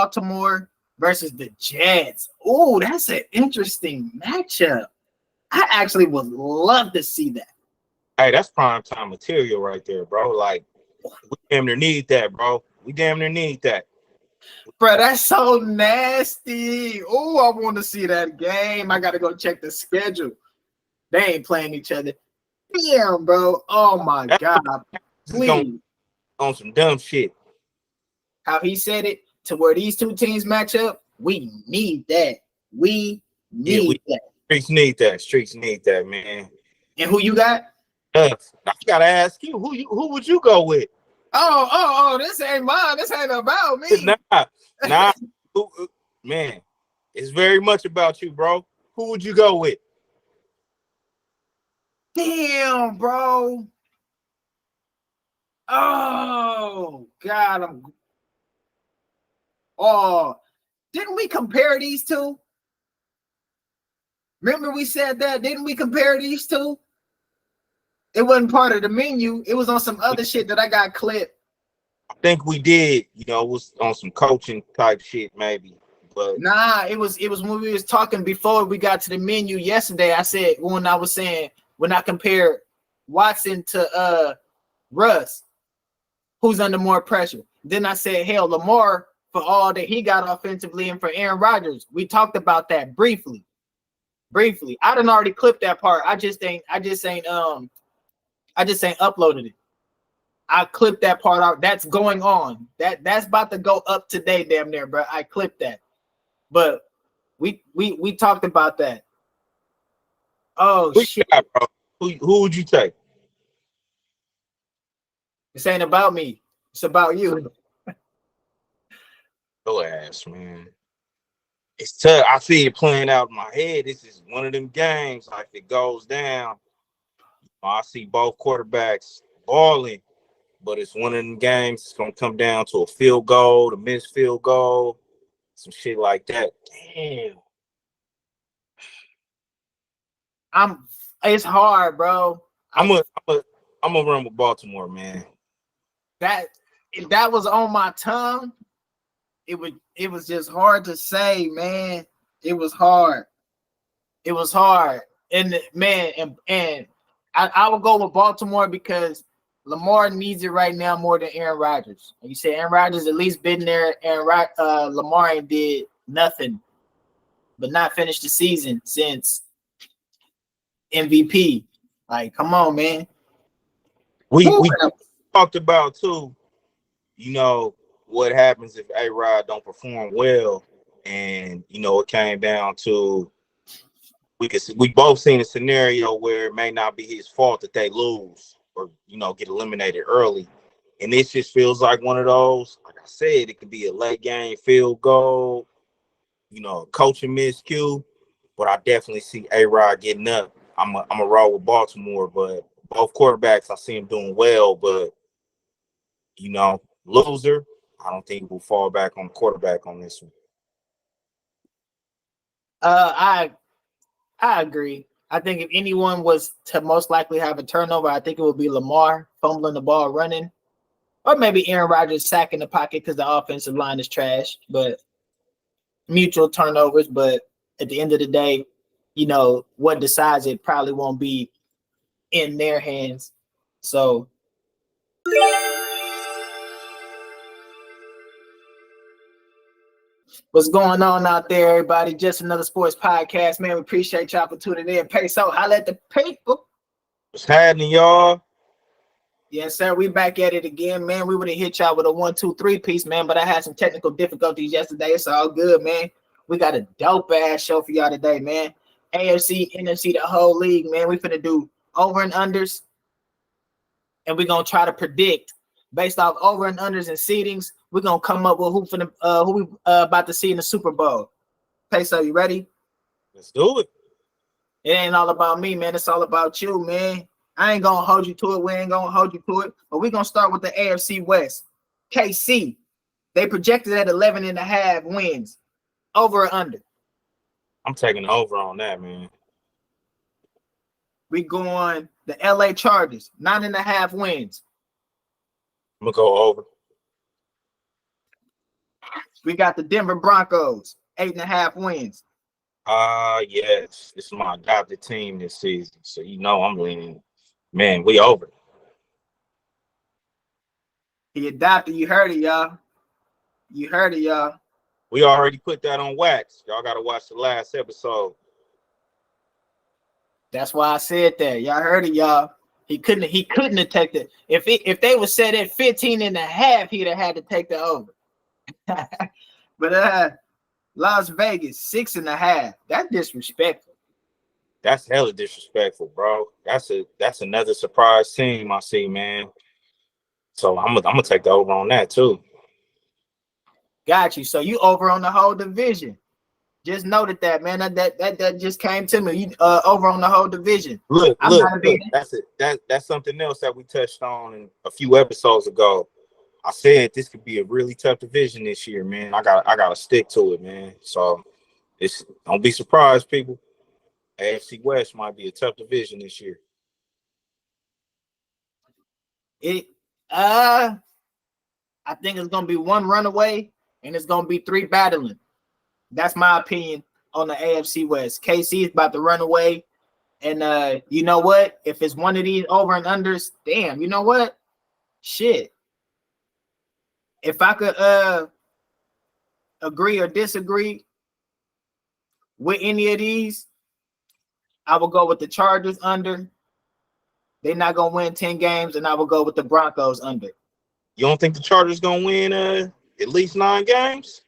Baltimore versus the Jets. Oh, that's an interesting matchup. I actually would love to see that. Hey, that's prime time material right there, bro. Like, we damn near need that, bro. We damn near need that. Bro, that's so nasty. Oh, I want to see that game. I got to go check the schedule. They ain't playing each other. Damn, bro. Oh, my God. Please. On some dumb shit. How he said it, to where these two teams match up, we need that. We need that. Streets need that, man. And who you got? I gotta ask you, who would you go with? Oh, this ain't mine. This ain't about me. Nah. Man, it's very much about you, bro. Who would you go with? Damn, bro. Oh, God. Didn't we compare these two? Remember we said that? Didn't we compare these two? It wasn't part of the menu. It was on some other shit that I got clipped. I think we did. You know, it was on some coaching type shit, maybe. But nah, it was when we was talking before we got to the menu yesterday. I said when I compared Watson to Russ, who's under more pressure. Then I said, hell, Lamar, for all that he got offensively, and for Aaron Rodgers. We talked about that briefly. I done already clipped that part. I just ain't uploaded it. I clipped that part out. That's going on. That's about to go up today, damn near, bro. I clipped that. But we talked about that. Oh shit. Got, bro? Who would you take? This ain't about me. It's about you. Go ass, man. It's tough. I see it playing out in my head. This is one of them games. Like, if it goes down, I see both quarterbacks balling, but it's one of them games. It's gonna come down to a field goal, a missed field goal, some shit like that. Damn. It's hard, bro. I'm gonna run with Baltimore, man. That was on my tongue. It was just hard to say, man. It was hard. And man, and I would go with Baltimore because Lamar needs it right now more than Aaron Rodgers. You say Aaron Rodgers at least been there, and Lamar ain't did nothing but not finished the season since MVP. Like, come on, man. We talked about too, you know, what happens if A-Rod don't perform well, and you know, it came down to we both seen a scenario where it may not be his fault that they lose or, you know, get eliminated early. And this just feels like one of those, like I said, it could be a late game field goal, you know, coaching miscue, but I definitely see A-Rod getting up. I'm a roll with Baltimore, but both quarterbacks, I see him doing well, but, you know, loser, I don't think we'll fall back on the quarterback on this one. I agree. I think if anyone was to most likely have a turnover, I think it would be Lamar fumbling the ball running, or maybe Aaron Rodgers sacking the pocket because the offensive line is trash. But mutual turnovers. But at the end of the day, you know, what decides it probably won't be in their hands. So what's going on out there, everybody? Just another sports podcast, man. We appreciate y'all for tuning in. Peso, holla at the people. What's happening, y'all? Yes, sir. We back at it again, man. We would have hit y'all with a 1-2-3 piece, man, but I had some technical difficulties yesterday. It's all good, man. We got a dope ass show for y'all today, man. AFC, NFC, the whole league, man. We finna do over and unders, and we're gonna try to predict based off over and unders and seedings. We're gonna come up with who we about to see in the Super Bowl. Peso, you ready? Let's do it. It ain't all about me, man. It's all about you, man. I ain't gonna hold you to it. We ain't gonna hold you to it. But we're gonna start with the AFC West. KC, they projected at 11.5 wins. Over or under? I'm taking over on that, man. We going the LA Chargers, 9.5 wins. I'm gonna go over. We got the Denver Broncos, 8.5 wins. Yes. This is my adopted team this season. So you know I'm leaning. Man, we over. He adopted. You heard it, y'all. You heard it, y'all. We already put that on wax. Y'all gotta watch the last episode. That's why I said that. Y'all heard it, y'all. He couldn't have taken it. If they were set at 15.5, he'd have had to take the over. But Las Vegas, 6.5. That's disrespectful. That's hella disrespectful, bro. That's another surprise team I see, man. So I'm gonna take the over on that too. Got you. So you over on the whole division. Just noted that, man. That just came to me. You over on the whole division. Look. That's it. That's something else that we touched on in a few episodes ago. I said this could be a really tough division this year, man. I gotta stick to it, man. So don't be surprised, people. AFC West might be a tough division this year. I think it's gonna be one runaway and it's gonna be 3 battling. That's my opinion on the AFC West. KC is about to run away. And you know what? If it's one of these over and unders, damn, you know what? Shit. If I could agree or disagree with any of these, I will go with the Chargers under. They're not gonna win 10 games, and I will go with the Broncos under. You don't think the Chargers gonna win at least 9 games?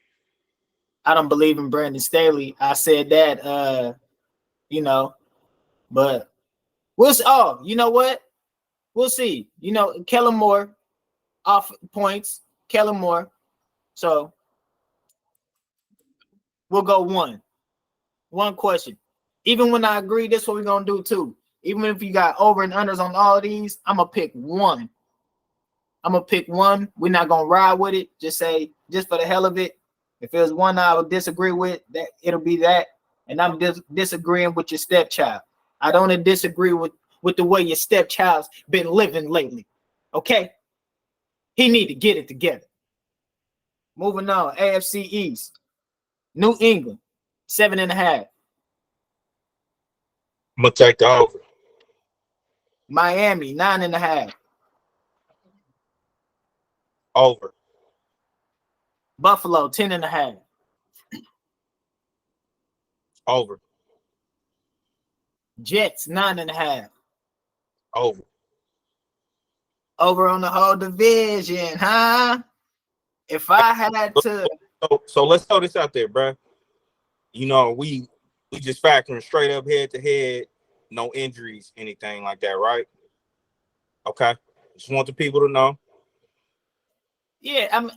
I don't believe in Brandon Staley. I said that, but we'll see. Oh, you know what? We'll see. Kellen Moore off points. Kellen Moore. So we'll go one. One question. Even when I agree, this is what we're gonna do too. Even if you got over and unders on all of these, I'm gonna pick one. We're not gonna ride with it. Just say, just for the hell of it. If there's one I would disagree with, that it'll be that. And I'm disagreeing with your stepchild. I don't disagree with the way your stepchild's been living lately. Okay? He need to get it together. Moving on, AFC East. New England, 7.5. I'm gonna take the over. Miami, 9.5. Over. Buffalo, 10.5. Over. Jets, 9.5. Over. Over on the whole division, huh? If I had to, so let's throw this out there, bro. We just factoring straight up head to head, no injuries, anything like that, right? Okay. Just want the people to know. Yeah,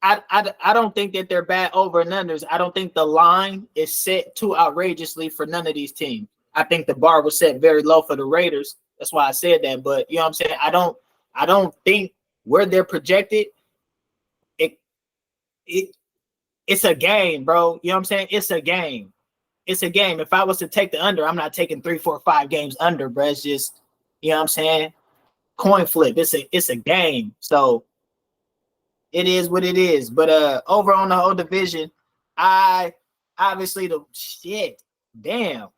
I don't think that they're bad over and unders. I don't think the line is set too outrageously for none of these teams. I think the bar was set very low for the Raiders. That's why I said that. But you know what I'm saying? I don't think where they're projected. It's a game, bro. You know what I'm saying? It's a game. It's a game. If I was to take the under, I'm not taking 3, 4, 5 games under, bro. It's just, you know what I'm saying? Coin flip. It's a game. So it is what it is. But over on the whole division, I obviously damn.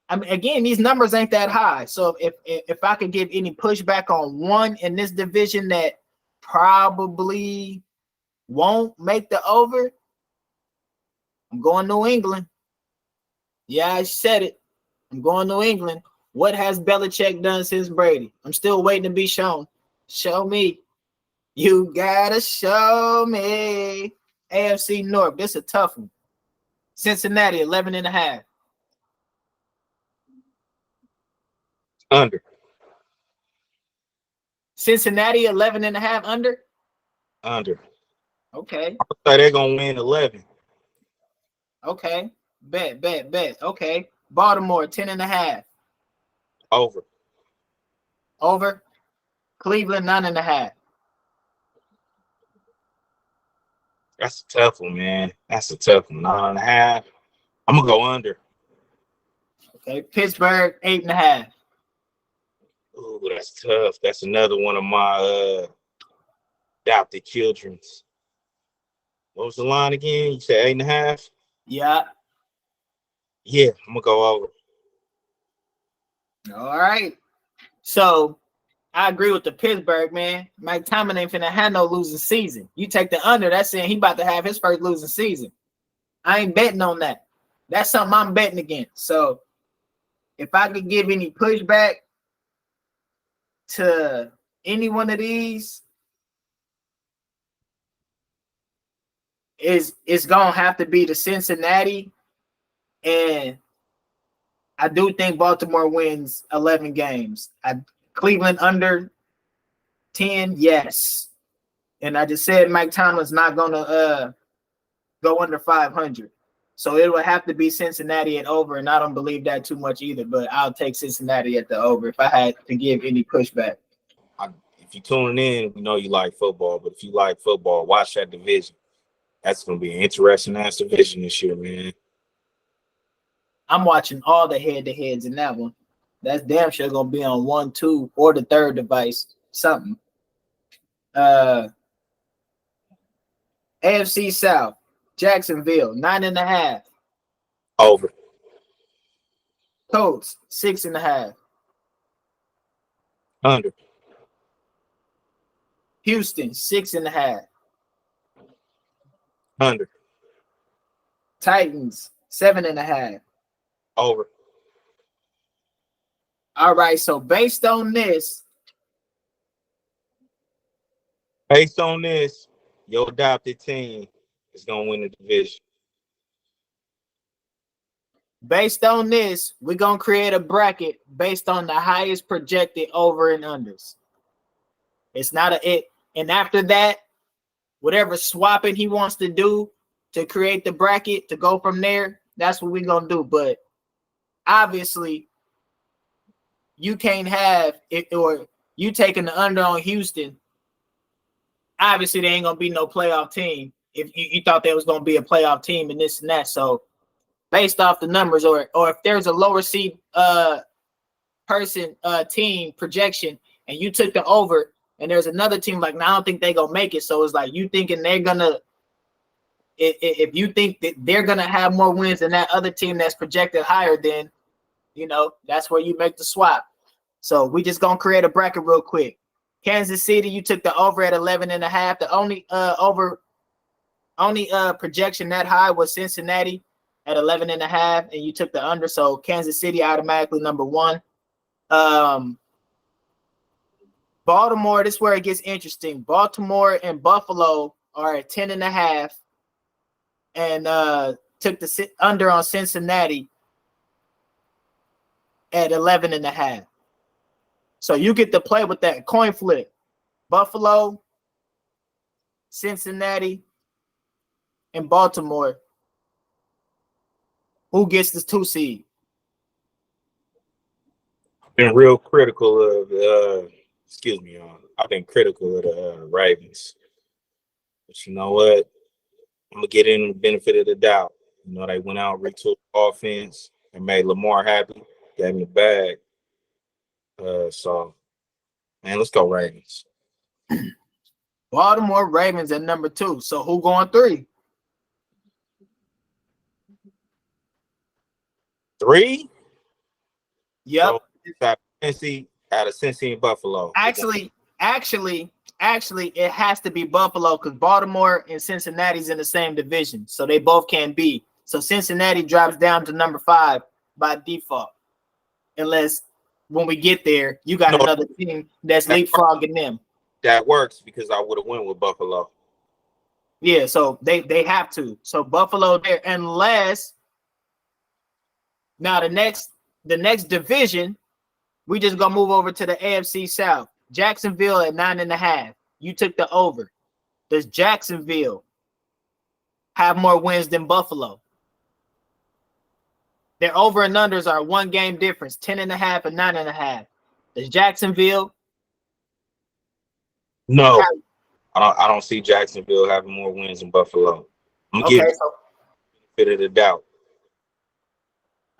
I mean, again, these numbers ain't that high. So if I could give any pushback on one in this division that probably won't make the over, I'm going New England. Yeah, I said it. I'm going New England. What has Belichick done since Brady? I'm still waiting to be shown. Show me. You gotta show me. AFC North. This is a tough one. Cincinnati, 11.5. Under. Cincinnati, 11.5 under? Under. Okay. I thought they're gonna win 11. Okay. Bet. Okay. Baltimore, 10.5. Over. Over. Cleveland, 9.5. That's a tough one, man. That's a tough one. 9.5. I'm gonna go under. Okay. Pittsburgh, 8.5. Oh, that's tough. That's another one of my adopted children's. What was the line again? You said 8.5? Yeah. Yeah, I'm gonna go over. All right. So I agree with the Pittsburgh, man. Mike Tomlin ain't finna have no losing season. You take the under, that's saying he about to have his first losing season. I ain't betting on that. That's something I'm betting against. So if I could give any pushback to any one of these, it's gonna have to be the Cincinnati, and I do think Baltimore wins 11 games. Cleveland under 10, yes. And I just said Mike Tomlin's not gonna go under 500. So it would have to be Cincinnati at over, and I don't believe that too much either, but I'll take Cincinnati at the over if I had to give any pushback. If you're tuning in, we know you like football, but if you like football, watch that division. That's going to be an interesting ass division this year, man. I'm watching all the head-to-heads in that one. That's damn sure going to be on 1, 2, or the third device, something. AFC South, Jacksonville, 9.5. Over. Colts, 6.5. Under. Houston, 6.5. Under. Titans, 7.5. Over. All right, so based on this, your adopted team is going to win the division. Based on this, we're going to create a bracket based on the highest projected over and unders. It's not a it. And after that, whatever swapping he wants to do to create the bracket to go from there, that's what we're going to do. But obviously, you can't have it, or you taking the under on Houston. Obviously, there ain't going to be no playoff team if you thought there was going to be a playoff team and this and that. So based off the numbers, or if there's a lower seed team projection and you took the over and there's another team like, now I don't think they're gonna make it, so it's like you thinking they're gonna, if you think that they're gonna have more wins than that other team that's projected higher, then that's where you make the swap. So we just gonna create a bracket real quick. Kansas City, you took the over at 11.5. The only projection that high was Cincinnati at 11.5, and you took the under. So Kansas City automatically number 1. Baltimore, this is where it gets interesting. Baltimore and Buffalo are at 10.5, and took the under on Cincinnati at 11.5. So you get to play with that coin flip. Buffalo, Cincinnati, and Baltimore. Who gets this 2 seed? I've been real critical of I've been critical of the Ravens. But you know what? I'm gonna get in the benefit of the doubt. They went out, retooled offense, and made Lamar happy, gave him the bag. So man, let's go Ravens. Baltimore Ravens at number 2. So who going 3? 3? Yep. So, out of Cincy and Buffalo. Actually, it has to be Buffalo because Baltimore and Cincinnati's in the same division, so they both can be. So Cincinnati drops down to number 5 by default, unless when we get there, you got another team that's leapfrogging them. That works because I would have went with Buffalo. Yeah, so they have to. So Buffalo there, unless now the next division, we just gonna move over to the AFC South. Jacksonville at 9.5. You took the over. Does Jacksonville have more wins than Buffalo? Their over and unders are 1 game difference, 10.5 and 9.5. Does Jacksonville? No, I don't see Jacksonville having more wins than Buffalo. I'm gonna give a bit of the doubt.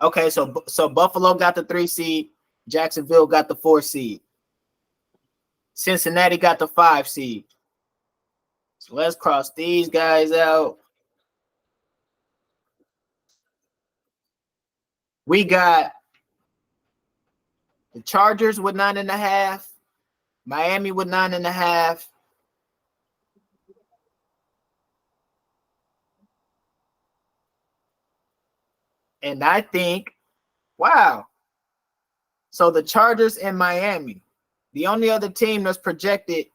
Okay, so Buffalo got the 3 seed, Jacksonville got the 4 seed, Cincinnati got the 5 seed. So let's cross these guys out. We got the Chargers with 9.5, Miami with 9.5. And I think, wow. So the Chargers and Miami, the only other team that's projected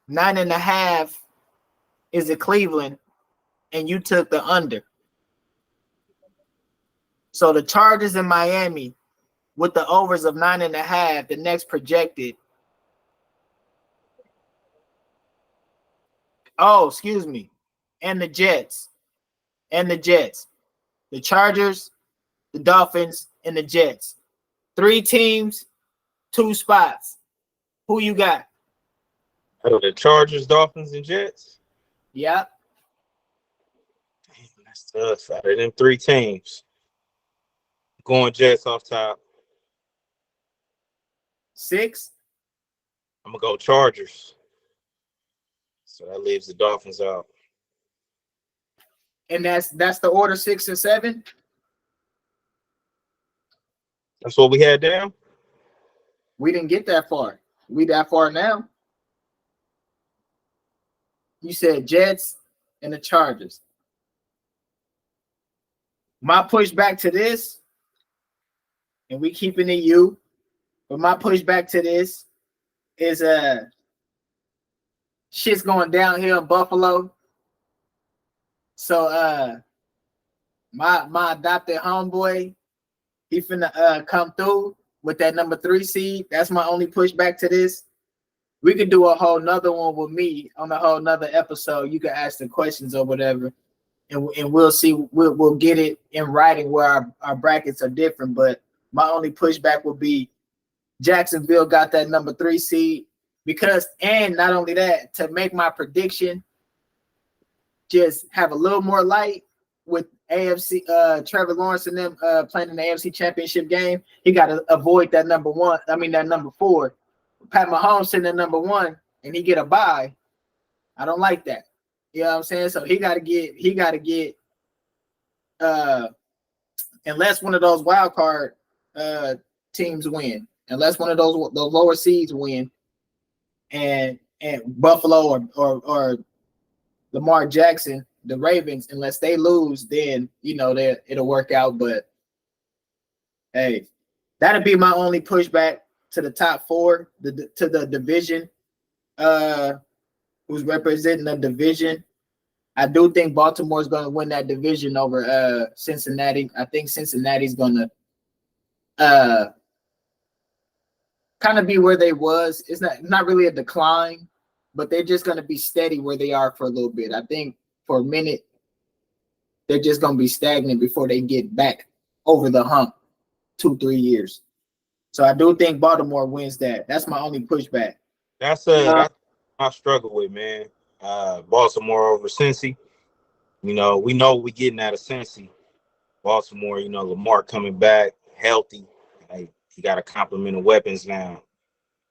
9.5 is the Cleveland, and you took the under. So the Chargers and Miami with the overs of 9.5, the next projected. Oh, excuse me. And the Jets. The Chargers, the Dolphins, and the Jets. 3 teams, 2 spots. Who you got? Oh, the Chargers, Dolphins, and Jets. Yep. Damn, that's tough. Out of them 3 teams, going Jets off top. 6. I'm gonna go Chargers. So that leaves the Dolphins out. And that's the order 6 and 7. That's what we had down. We didn't get that far. We that far now. You said Jets and the Chargers. My pushback to this, and we keeping it you, but my pushback to this is shit's going downhill in Buffalo. So my adopted homeboy, he finna come through with that number 3 seed. That's my only pushback to this. We could do a whole nother one with me on a whole nother episode. You can ask the questions or whatever, and we'll see. We'll get it in writing where our brackets are different. But my only pushback will be Jacksonville got that number 3 seed because, and not only that, to make my prediction just have a little more light with AFC Trevor Lawrence and them playing in the AFC Championship game. He got to avoid that number 1. I mean that number 4. Pat Mahomes sitting at number 1 and he get a bye. I don't like that. You know what I'm saying? So he got to get unless one of those wild card teams win, unless one of those lower seeds win, and Buffalo or Lamar Jackson, the Ravens, unless they lose, then it'll work out. But hey, that'd be my only pushback to the top 4, to the division, who's representing the division. I do think Baltimore is going to win that division over Cincinnati. I think Cincinnati's going to kind of be where they was. It's not really a decline, but they're just going to be steady where they are for a little bit. I think for a minute, they're just going to be stagnant before they get back over the hump 2-3 years. So I do think Baltimore wins that. That's my only pushback. That's I struggle with, man. Baltimore over Cincy. We know we're getting out of Cincy. Baltimore, Lamar coming back healthy. He got a complement of weapons now.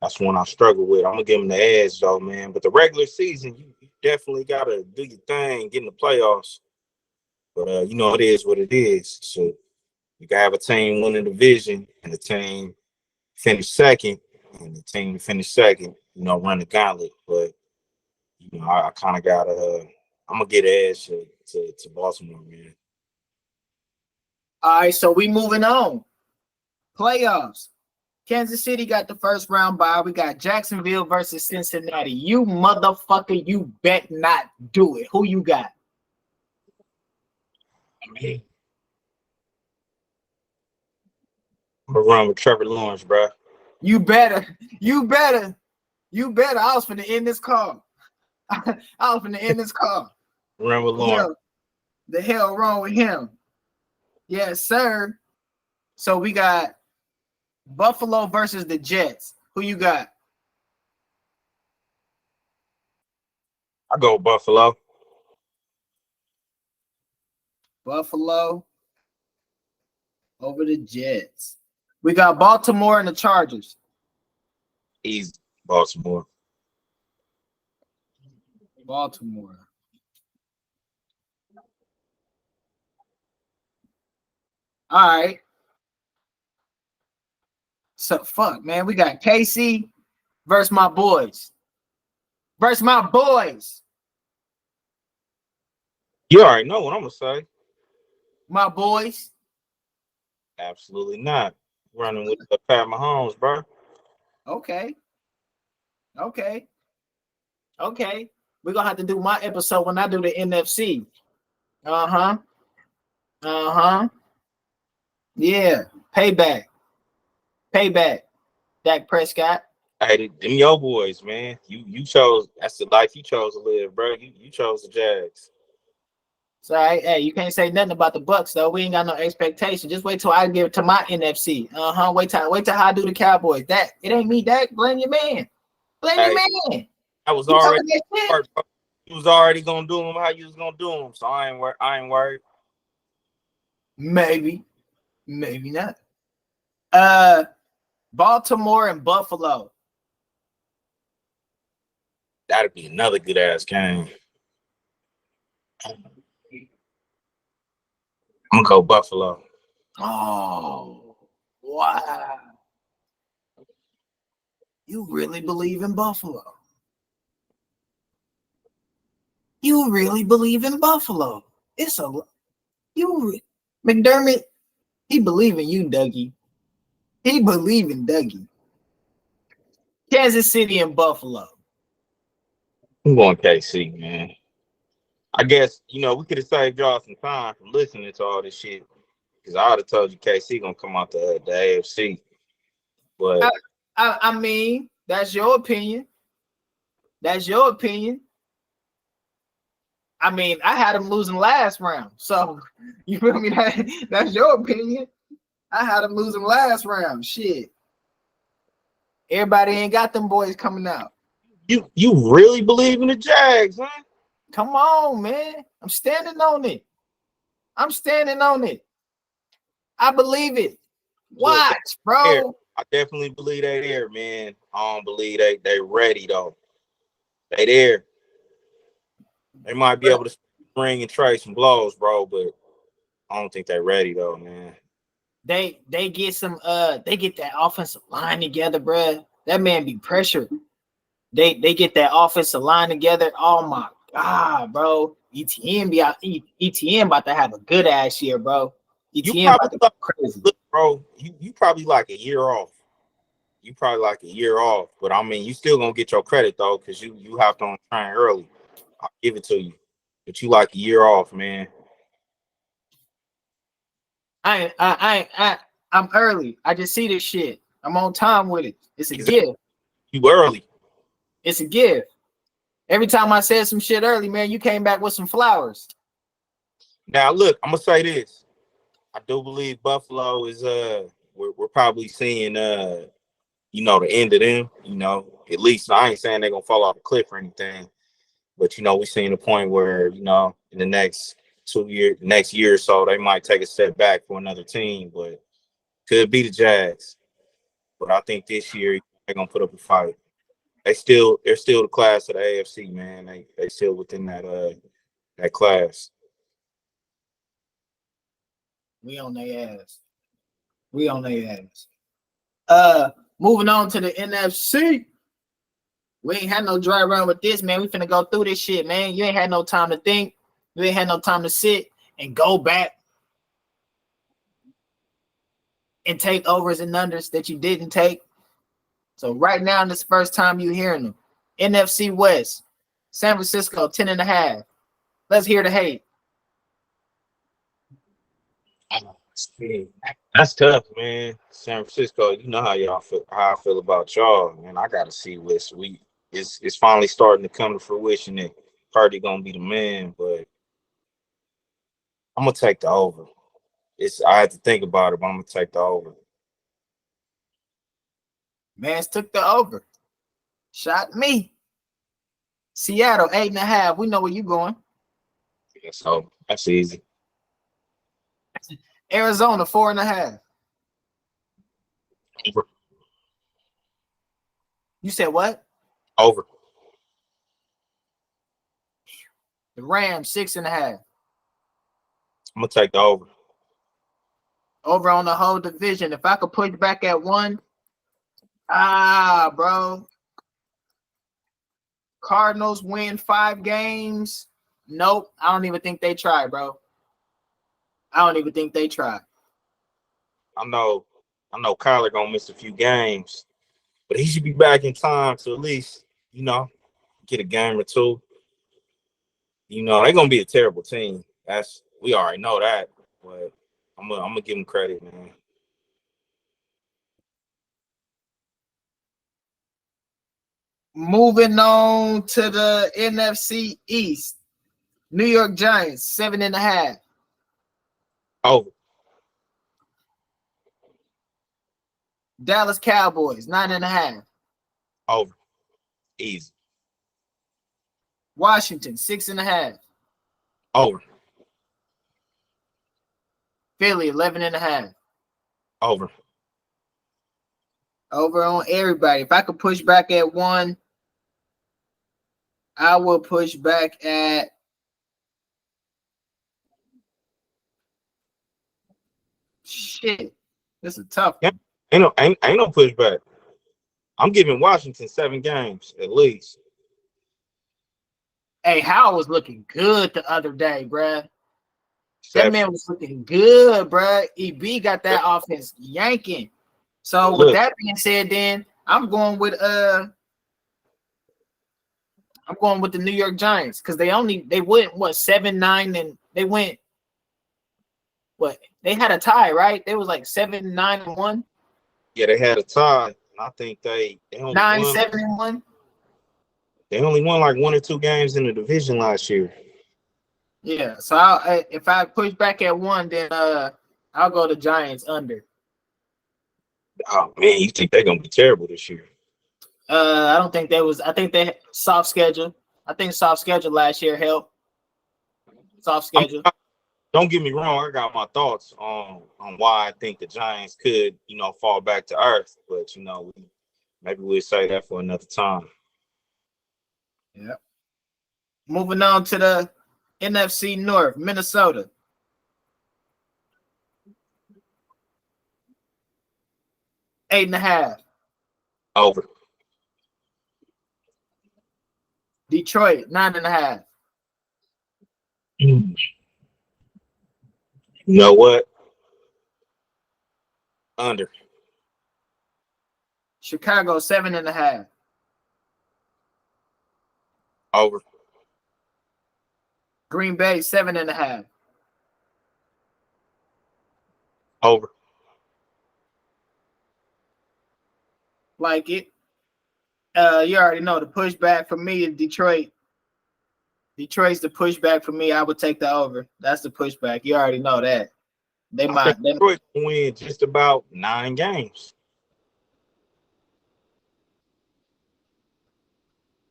That's one I struggle with. I'm gonna give him the edge though, man. But the regular season, you definitely gotta do your thing, get in the playoffs. But it is what it is. So you can have a team win the division and the team finish second, and the team finish second, run the gauntlet. But I kind of gotta. I'm gonna get an edge to Baltimore, man. All right, so we moving on. Playoffs. Kansas City got the first round bye. We got Jacksonville versus Cincinnati. You motherfucker, you bet not do it. Who you got? I'm gonna run with Trevor Lawrence, bro. You better. I was finna end this call. Run with Lawrence. The hell wrong with him? Yes, sir. So we got Buffalo versus the Jets. Who you got? I go Buffalo. Buffalo over the Jets. We got Baltimore and the Chargers. Easy, Baltimore. Baltimore. All right. So fuck, man. We got KC versus my boys. Versus my boys. You already know what I'm gonna say. My boys. Absolutely not. Running with the Pat Mahomes, bro. Okay. Okay. Okay. We're gonna have to do my episode when I do the NFC. Uh-huh. Uh-huh. Yeah. Payback. Payback. Dak Prescott. Hey, them your boys, man. You chose, that's the life you chose to live, bro. You chose the Jags. So hey, you can't say nothing about the Bucks though. We ain't got no expectation. Just wait till I give it to my NFC. Wait till how I do the Cowboys. That it ain't me. That blame your man. Blame your Hey, man. I was You already talking that shit? hard, bro. You was already gonna do them how you was gonna do them, so I ain't worried. Maybe not. Baltimore and Buffalo. That'd be another good ass game. I'm gonna go Buffalo. Oh, wow. You really believe in Buffalo? You really believe in Buffalo? McDermott. He believe in you, Dougie. He believe in Dougie. Kansas City and Buffalo. I'm going KC, man. I guess we could have saved y'all some time from listening to all this shit because I would have told you KC gonna come out the AFC, but I mean, that's your opinion. That's your opinion. I mean, I had him losing last round. So, you feel me? That's your opinion. I had him losing last round. Shit. Everybody ain't got them boys coming out. you really believe in the Jags, huh? Come on, man. I'm standing on it. I believe it. Look, Watch, there. bro. I definitely believe they there, man. I don't believe they ready though. They there. They might be able to spring and trade some blows, bro, but I don't think they're ready though, man. They get they get that offensive line together, bro. That man be pressured. They get that offensive line together. Oh my god, bro. ETN about to have a good ass year, bro. You ETN probably about to go like, crazy. look, bro. You probably like a year off. You probably like a year off, but I mean, you still gonna get your credit though, because you hopped on the train early. I'll give it to you, but you like a year off, man. I'm early. I just see this shit. I'm on time with it. It's a Exactly. gift. You early. It's a gift. Every time I said some shit early, man, you came back with some flowers. Now look, I'm gonna say this. I do believe Buffalo is we're probably seeing the end of them. At least I ain't saying they're gonna fall off a cliff or anything, but we're seeing a point where in the next next year or so, they might take a step back for another team, but could be the Jags. But I think this year they're gonna put up a fight. They're still the class of the AFC, man. They still within that class. We on their ass. Moving on to the NFC. We ain't had no dry run with this, man. We finna go through this shit, man. You ain't had no time to think. You ain't had no time to sit and go back and take overs and unders that you didn't take. So right now, this first time you hearing them. NFC West, San Francisco, 10.5. Let's hear the hate. That's tough, man. San Francisco, you know how I feel about y'all, man. I gotta see West Week. It's finally starting to come to fruition that Purdy gonna be the man, but I'm gonna take the over. I had to think about it, but I'm gonna take the over. Mans took the over. Shot me. Seattle, 8.5. We know where you going. Yeah, so that's easy. Arizona, 4.5. Over. You said what? Over. The Rams 6.5. I'm gonna take the over. Over on the whole division. If I could push back at 1, bro. Cardinals win 5 games. Nope. I don't even think they try, bro. I don't even think they try. I know Kyler gonna miss a few games, but he should be back in time to at least, get a game or two. They're gonna be a terrible team. We already know that, but I'm gonna give them credit, man. Moving on to the NFC East. New York Giants 7.5. Over. Dallas Cowboys 9.5. Over. Easy. Washington 6.5. Over. Philly 11.5. Over. Over on everybody. If I could push back at 1, I will push back at shit. This is a tough one. Ain't no pushback. I'm giving Washington 7 games at least. Hey, Howard was looking good the other day, bruh. 7. That man was looking good, bruh. EB got that offense yanking. So with that being said, then I'm going with the New York Giants because they went 7-9 and they went what? They had a tie, right? They was like 7-9-1. Yeah, they had a tie. I think they only 9-7-1. They only won like 1 or 2 games in the division last year. Yeah, so if I push back at 1, then I'll go to Giants under. Oh man, you think they're gonna be terrible this year? I don't think I think they soft schedule. I think soft schedule last year helped. Soft schedule. Don't get me wrong, I got my thoughts on why I think the Giants could, fall back to earth, but maybe we'll say that for another time. Yeah. Moving on to the NFC North, Minnesota. Eight and a half. Over. Detroit 9.5. You know what? Under. Chicago 7.5. Over. Green Bay 7.5. Over. Like it. You already know the pushback for me is Detroit. Detroit's the pushback for me. I would take the over. That's the pushback. You already know that. Detroit win just about 9 games.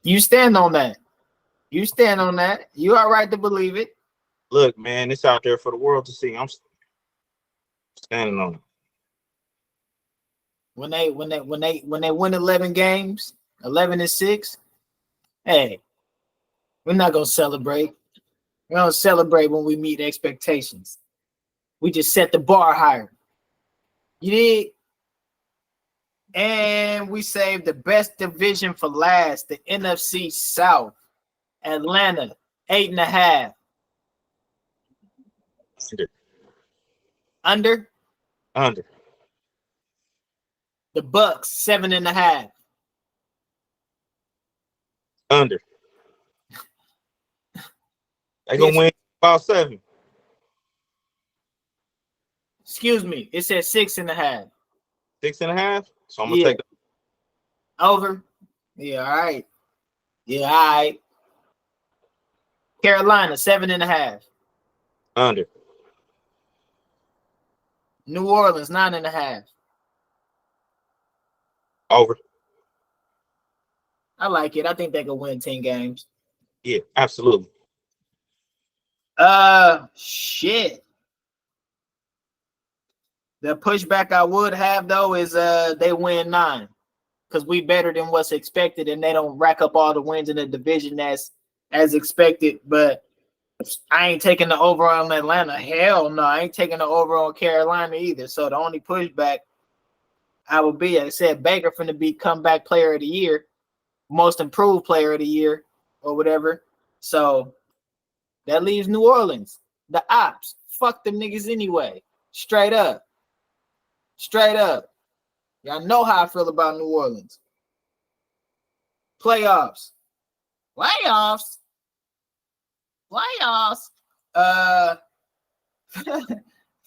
You stand on that. You stand on that. You are right to believe it. Look, man, it's out there for the world to see. I'm standing on it. When they win 11 games, 11-6, hey, we're not gonna celebrate. We're gonna celebrate when we meet expectations. We just set the bar higher. You did. And we saved the best division for last, the NFC South. Atlanta, 8.5. Under? Under. The Bucks, 7.5. Under. They gonna win about 7. Excuse me, it said 6.5. 6.5. So I'm gonna take the over. Yeah, all right. Yeah, all right. Carolina, 7.5. Under. New Orleans, 9.5. Over. I like it. I think they could win 10 games. Yeah, absolutely. Shit. The pushback I would have though is they win 9 because we better than what's expected and they don't rack up all the wins in the division as expected. But I ain't taking the over on Atlanta. Hell no, I ain't taking the over on Carolina either. So the only pushback I would be, I said Baker finna be comeback player of the year, most improved player of the year, or whatever. So that leaves New Orleans. The ops. Fuck them niggas anyway. Straight up. Straight up. Y'all know how I feel about New Orleans. Playoffs. Playoffs.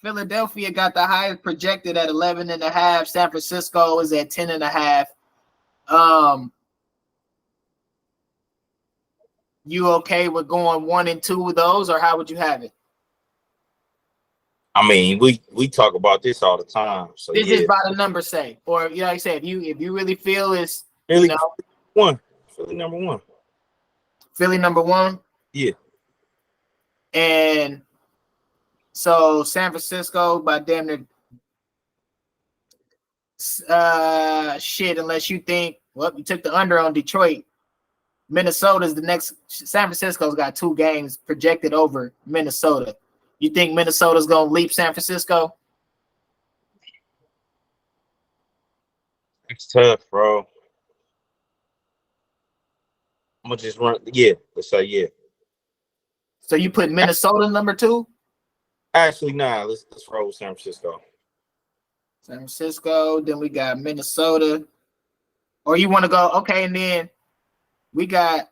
Philadelphia got the highest projected at 11.5. San Francisco is at 10.5. You okay with going 1 and 2 of those, or how would you have it? I mean, we talk about this all the time. So This is by the number say, or like I said, if you really feel it's Philly, Philly number one. Philly number one. Yeah. And so San Francisco by damn near shit, unless you think, well, you took the under on Detroit. Minnesota's the next. San Francisco's got 2 games projected over Minnesota. You think Minnesota's gonna leap San Francisco? It's tough, bro. I'm gonna just run. Yeah, let's say yeah. So you put Minnesota number 2? Actually, nah. Let's roll with San Francisco. San Francisco. Then we got Minnesota. Or you want to go okay, and then we got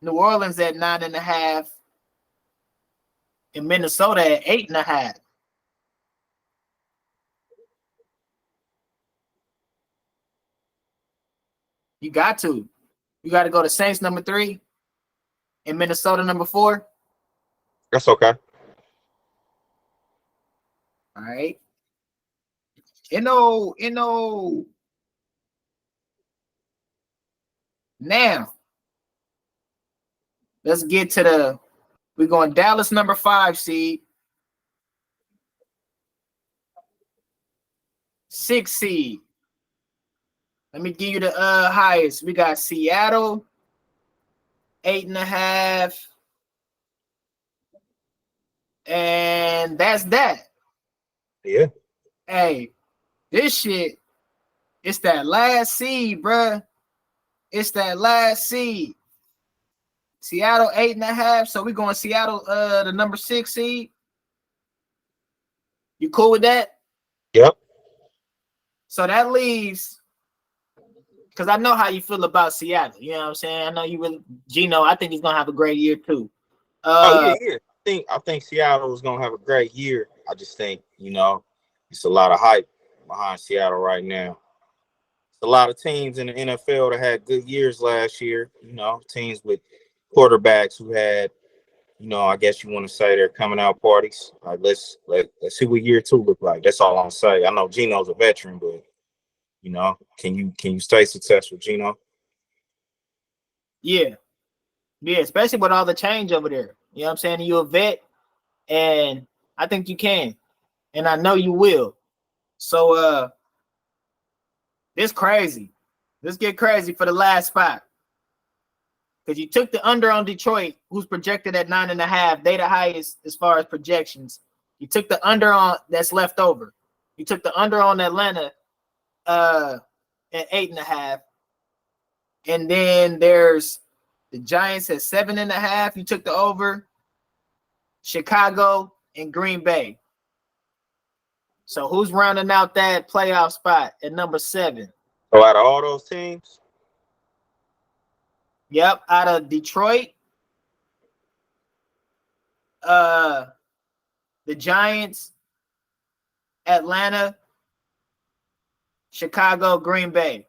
New Orleans at 9.5 and Minnesota at 8.5. You got to go to Saints number 3 and Minnesota number 4. That's okay. All right. Now let's get to we're going Dallas number 5 seed, 6 seed. Let me give you the highest. We got Seattle 8.5, and that's that. Yeah. Hey, this shit, it's that last seed, bruh. It's that last seed. Seattle 8.5. So we're going Seattle, the number 6 seed. You cool with that? Yep. So that leaves, because I know how you feel about Seattle. You know what I'm saying? I know you really, Gino. I think he's gonna have a great year too. Yeah. I think Seattle is gonna have a great year. I just think it's a lot of hype behind Seattle right now. It's a lot of teams in the NFL that had good years last year. Teams with quarterbacks who had, I guess you want to say they're coming out parties. Let's see what year 2 look like. That's all I'm saying. I know Gino's a veteran, but can you stay successful, Gino? Yeah, especially with all the change over there. You know what I'm saying? You're a vet, and I think you can, and I know you will. So this crazy. Let's get crazy for the last spot. Because you took the under on Detroit, who's projected at 9.5. They the highest as far as projections. You took the under on that's left over. You took the under on Atlanta at 8.5. And then there's the Giants at 7.5. You took the over. Chicago and Green Bay. So who's rounding out that playoff spot at number 7? So out of all those teams? Yep, out of Detroit, the Giants, Atlanta, Chicago, Green Bay.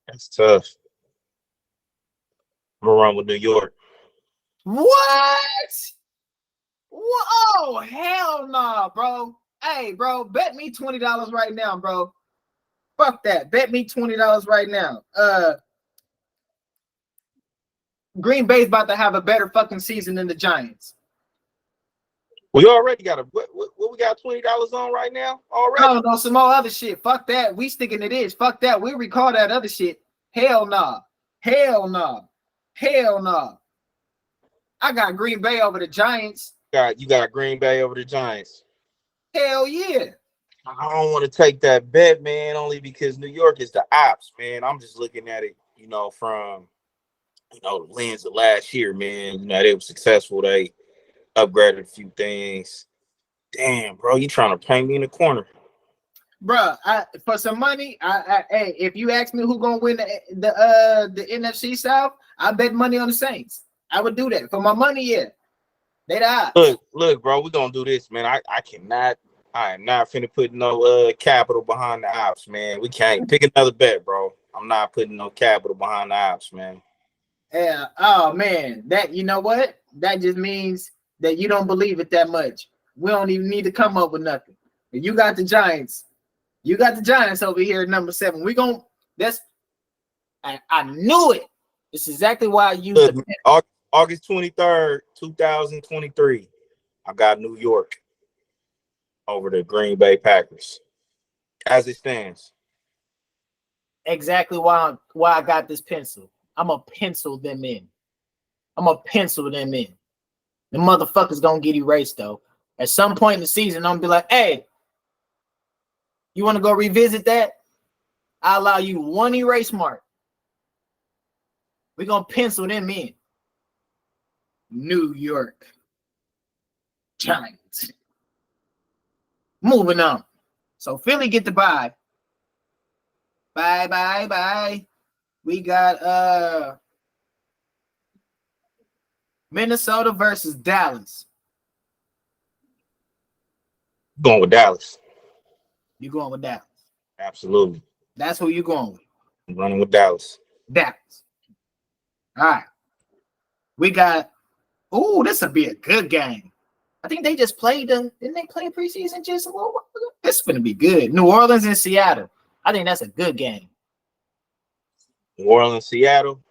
That's tough. I'm gonna run with New York. What? Whoa, hell no, bro. Hey, bro, bet me $20 right now, bro. Fuck that. Bet me $20 right now. Green Bay's about to have a better fucking season than the Giants. We already got what we got $20 on right now already. No, some more other shit. Fuck that. We sticking to this. Fuck that. We recall that other shit. Hell nah. Hell nah. Hell no. I got Green Bay over the Giants. You got Green Bay over the Giants. Hell yeah. I don't want to take that bet, man, only because New York is the ops, man. I'm just looking at it, from the lens of last year, man. They were successful. They upgraded a few things. Damn, bro, you trying to paint me in the corner. Bruh, for some money, hey, if you ask me who gonna win the NFC South, I bet money on the Saints. I would do that for my money. Yeah, they the odds. Look, bro, we're gonna do this, man. I am not finna put no capital behind the ops, man. We can't pick another bet, bro. I'm not putting no capital behind the ops, man. Yeah. Oh man, that you know what? That just means that you don't believe it that much. We don't even need to come up with nothing. If you got the Giants. You got the Giants over here at number 7. I knew it. It's exactly why I used it. August 23rd, 2023. I got New York over the Green Bay Packers. As it stands. Exactly why I got this pencil. I'm gonna pencil them in. The motherfuckers gonna get erased though. At some point in the season, I'm gonna be like, hey, you want to go revisit that? I allow you one erase mark. We're going to pencil them in. New York Giants. Moving on. So Philly get the bye. Bye. We got Minnesota versus Dallas. Going with Dallas. You going with Dallas? Absolutely. That's who you going with. I'm running with Dallas. Dallas. All right. We got. Oh, this will be a good game. I think they just played them. Didn't they play preseason just a little while ago? This is going to be good. New Orleans and Seattle. I think that's a good game. New Orleans, Seattle.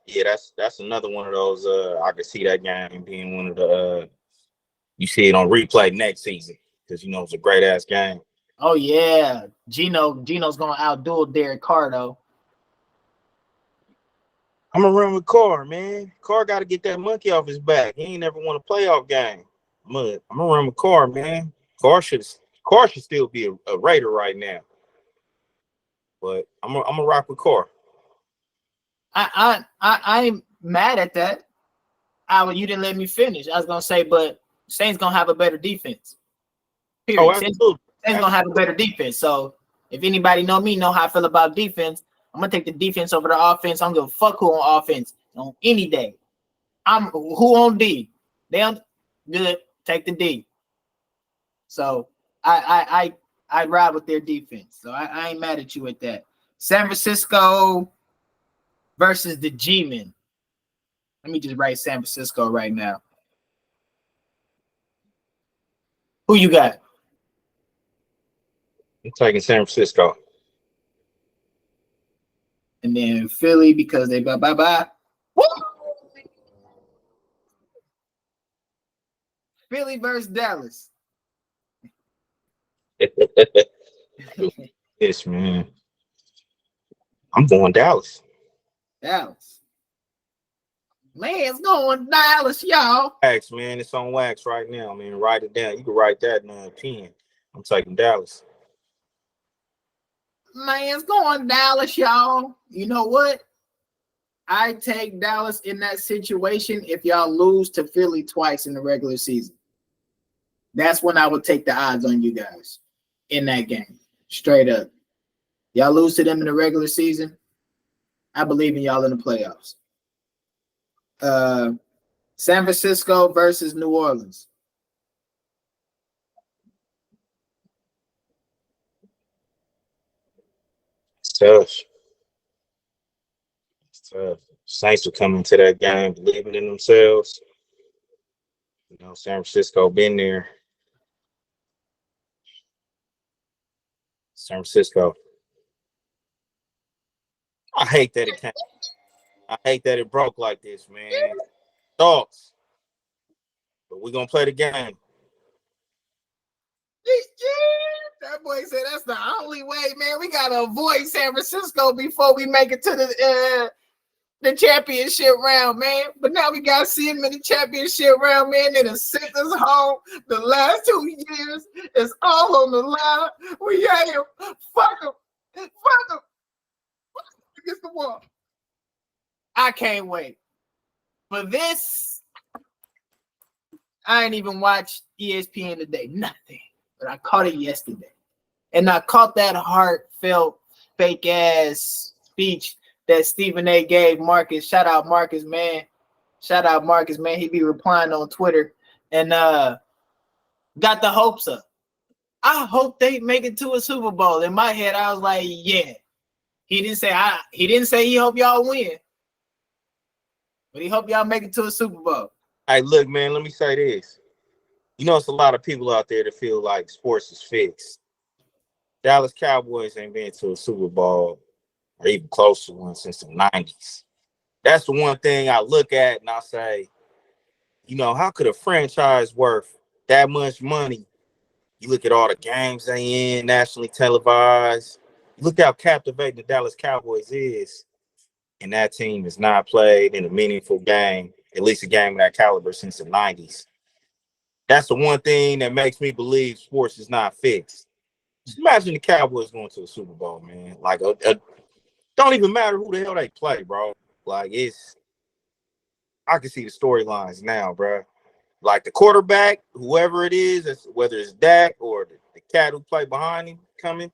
Yeah, that's another one of those. I could see that game being one of the. You see it on replay next season because it's a great ass game. Oh yeah, Gino's gonna outdo Derek Carr though. I'm gonna run with Carr, man. Carr got to get that monkey off his back. He ain't never won a playoff game. I'm gonna run with Carr, man. Carr should still be a Raider right now. But I'm gonna rock with Carr. I'm mad at that. You didn't let me finish. I was gonna say, but Saints gonna have a better defense. Period. Oh, absolutely. Saints gonna have a better defense. So if anybody know how I feel about defense, I'm gonna take the defense over the offense. I don't give a fuck who on offense on any day. I'm who on D. They good. Take the D. So I ride with their defense. So I ain't mad at you at that. San Francisco versus the G-Men. Let me just write San Francisco right now. Who you got? I'm taking San Francisco. And then Philly because they bye. Woo! Philly versus Dallas. Yes, man. I'm going Dallas. Dallas. Man, it's going Dallas, y'all. Wax, man. It's on wax right now, man. Write it down. You can write that in a pen. I'm taking Dallas. Man, it's going Dallas, y'all. You know what? I take Dallas in that situation if y'all lose to Philly twice in the regular season. That's when I would take the odds on you guys in that game. Straight up. Y'all lose to them in the regular season, I believe in y'all in the playoffs. San Francisco versus New Orleans. It's tough. Saints will come into that game believing in themselves. San Francisco been there. San Francisco. I hate that it came. I hate that it broke like this, man. Thoughts. But we're going to play the game. That boy said that's the only way, man. We got to avoid San Francisco before we make it to the the championship round, man. But now we got to see him in the championship round, man. They done sent us home the last 2 years. It's all on the line. We got him. Fuck him. Fuck him. Against the wall. I can't wait. But this, I ain't even watched ESPN today. Nothing. But I caught it yesterday. And I caught that heartfelt, fake-ass speech that Stephen A. gave Marcus. Shout out Marcus, man. Shout out Marcus, man. He be replying on Twitter. And got the hopes up. I hope they make it to a Super Bowl. In my head, I was like, yeah. He didn't say he hope y'all win. But he hope y'all make it to a Super Bowl. Hey, look, man, let me say this. You know, it's a lot of people out there that feel like sports is fixed. Dallas Cowboys ain't been to a Super Bowl or even close to one since the 90s. That's the one thing I look at and I say, you know, how could a franchise worth that much money? You look at all the games they in, nationally televised. Look how captivating the Dallas Cowboys is. And that team has not played in a meaningful game, at least a game of that caliber since the 90s. That's the one thing that makes me believe sports is not fixed. Just imagine the Cowboys going to a Super Bowl, man. Like, don't even matter who the hell they play, bro. Like, I can see the storylines now, bro. Like, the quarterback, whoever it is, whether it's Dak or the cat who play behind him coming,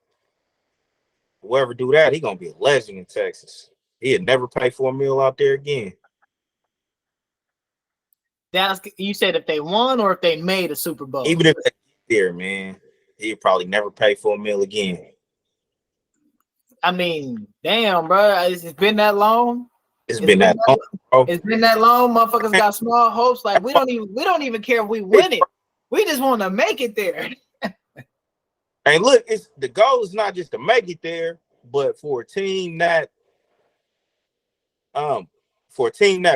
whoever do that, he going to be a legend in Texas. He'd never pay for a meal out there again. Dallas, you said if they won or if they made a Super Bowl? Even if they get there, man, he'd probably never pay for a meal again. I mean, damn, bro. It's been that long. It's been that long, bro. It's been that long. Motherfuckers got small hopes. Like, we don't even care if we win it. We just want to make it there. And look, the goal is not just to make it there, but for a team that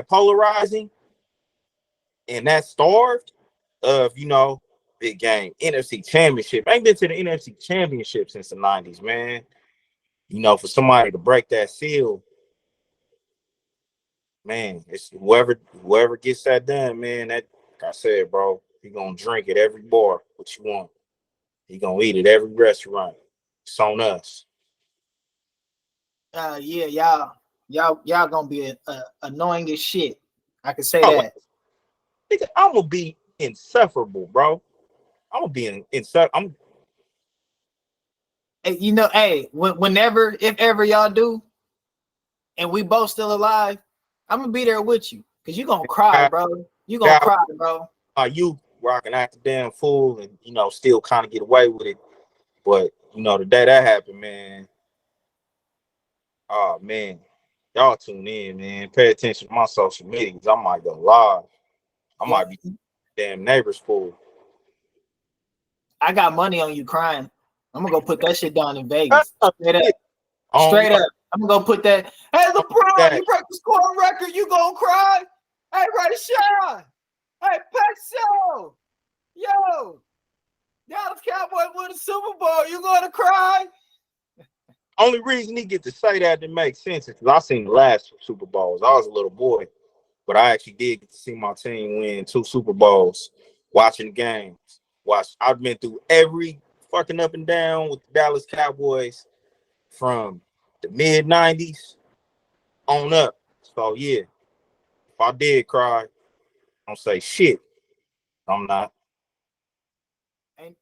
polarizing and that starved of, you know, big game, NFC Championship. I ain't been to the NFC Championship since the 90s, man. You know, for somebody to break that seal, man, it's whoever gets that done, man, that, like I said, bro, he gonna drink at every bar what you want. He gonna eat at every restaurant. It's on us. Yeah, y'all gonna be annoying as shit. I can say that. Nigga, I'm gonna be insufferable, bro. I'm gonna be insufferable. You know, hey, whenever, if ever y'all do, and we both still alive, I'm gonna be there with you. Cause you gonna cry, bro. You gonna cry, bro. You rocking act the damn fool and, you know, still kind of get away with it. But, you know, the day that happened, man. Oh, man. Y'all tune in, man. Pay attention to my social medias. I might go live. I might be damn neighbor's fool. I got money on you crying. I'm gonna go put that shit down in Vegas. Straight up. I'm gonna go put that. Hey, LeBron, you break the scoring record, you gonna cry? Hey, Rashawn. Hey, Peso. Yo. Dallas Cowboys win the Super Bowl. You gonna cry? Only reason he get to say that makes sense is because I seen the last Super Bowls. I was a little boy, but I actually did get to see my team win 2 Super Bowls watching the games. I've been through every fucking up and down with the Dallas Cowboys from the mid-90s on up. So, yeah, if I did cry, don't say shit. I'm not.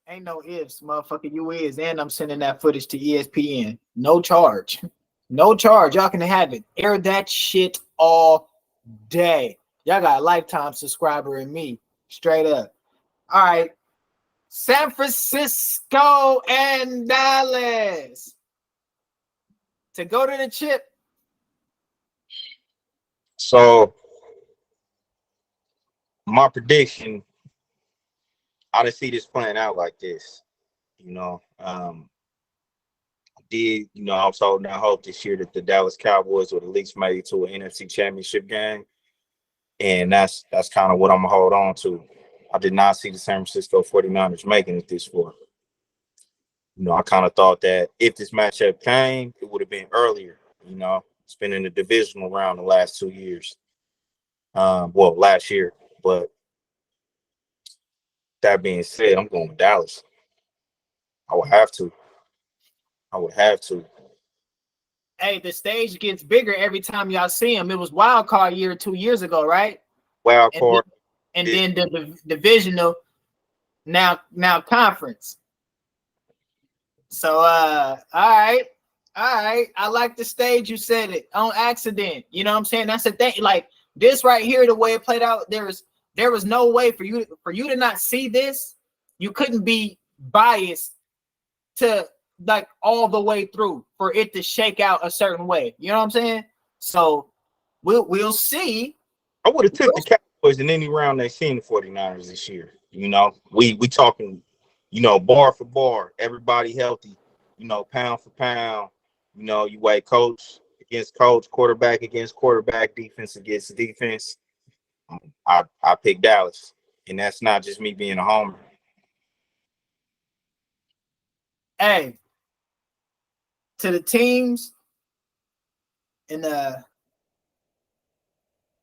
Ain't no ifs, motherfucker. You is, and I'm sending that footage to ESPN. No charge. No charge. Y'all can have it. Air that shit all day. Y'all got a lifetime subscriber in me. Straight up. All right. San Francisco and Dallas. To go to the chip. So, my prediction, I didn't see this playing out like this. You know, I was holding out hope this year that the Dallas Cowboys would at least make it to an NFC Championship game. And that's kind of what I'm going to hold on to. I did not see the San Francisco 49ers making it this far. You know, I kind of thought that if this matchup came, it would have been earlier, you know. It's been in the divisional round the last 2 years. Well, last year. But that being said, I'm going with Dallas. I would have to. Hey, the stage gets bigger every time y'all see him. It was wild card year 2 years ago, right? Wild card. And then the divisional, now conference. So all right. I like the stage. You said it on accident. You know what I'm saying? That's the thing. Like this right here, the way it played out, there was no way for you to not see this. You couldn't be biased to like all the way through for it to shake out a certain way. You know what I'm saying? So we'll see. I would have took the Cowboys in any round they seen the 49ers this year. You know, we talking, you know, bar for bar, everybody healthy, you know, pound for pound. You know, you weigh coach against coach, quarterback against quarterback, defense against defense. I pick Dallas, and that's not just me being a homer. Hey, to the teams in the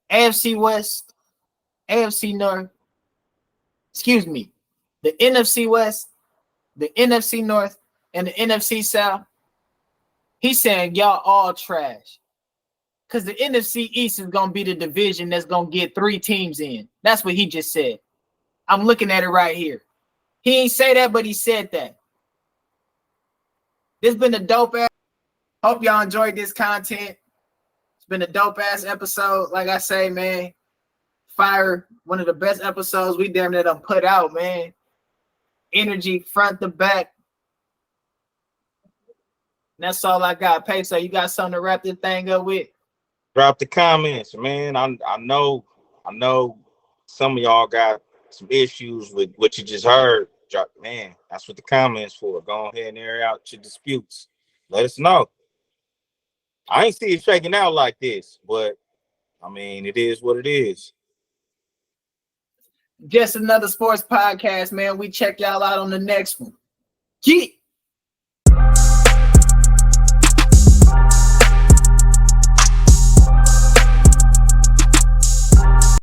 AFC West, AFC North, excuse me, the NFC West, the NFC North, and the NFC South, he's saying y'all all trash. Because the NFC East is going to be the division that's going to get 3 teams in. That's what he just said. I'm looking at it right here. He ain't say that, but he said that. This been a dope ass. Hope y'all enjoyed this content. It's been a dope ass episode. Like I say, man, fire, one of the best episodes we damn near done put out, man. Energy front to back. And that's all I got. Peso, you got something to wrap this thing up with? Drop the comments, man. I know some of y'all got some issues with what you just heard. Man, that's what the comments for. Go ahead and air out your disputes. Let us know. I ain't see it shaking out like this, but I mean, it is what it is. Just another sports podcast, man. We check y'all out on the next one. Get